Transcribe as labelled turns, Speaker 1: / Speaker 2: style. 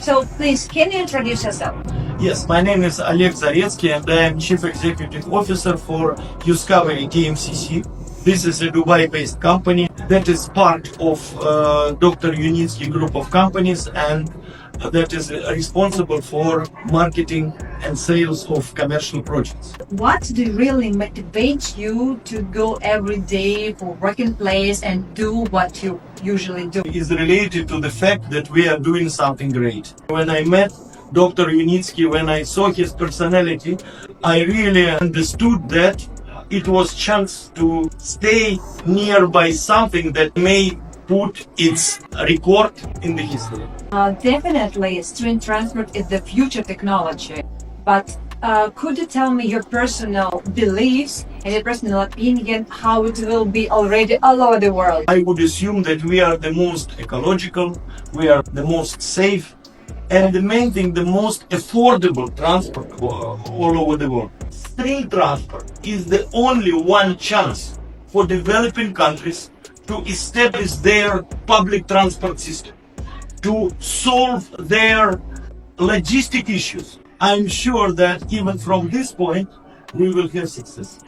Speaker 1: So please, can you introduce yourself?
Speaker 2: Yes, my name is Oleg Zaretsky and I am Chief Executive Officer for uScovery TMCC. This is a Dubai-based company that is part of Dr. Yunitsky group of companies and that is responsible for marketing and sales of commercial projects.
Speaker 1: What do really motivate you to go every day for working place and do what you usually do?
Speaker 2: Is related to the fact that we are doing something great. When I met Dr. Yunitsky, when I saw his personality, I really understood that it was chance to stay nearby something that may put its record in the history.
Speaker 1: Definitely, stream transport is the future technology. But could you tell me your personal beliefs and your personal opinion how it will be already all over the world?
Speaker 2: I would assume that we are the most ecological, we are the most safe, and the main thing, the most affordable transport all over the world. Stream transport is the only one chance for developing countries to establish their public transport system, to solve their logistic issues. I'm sure that even from this point, we will have success.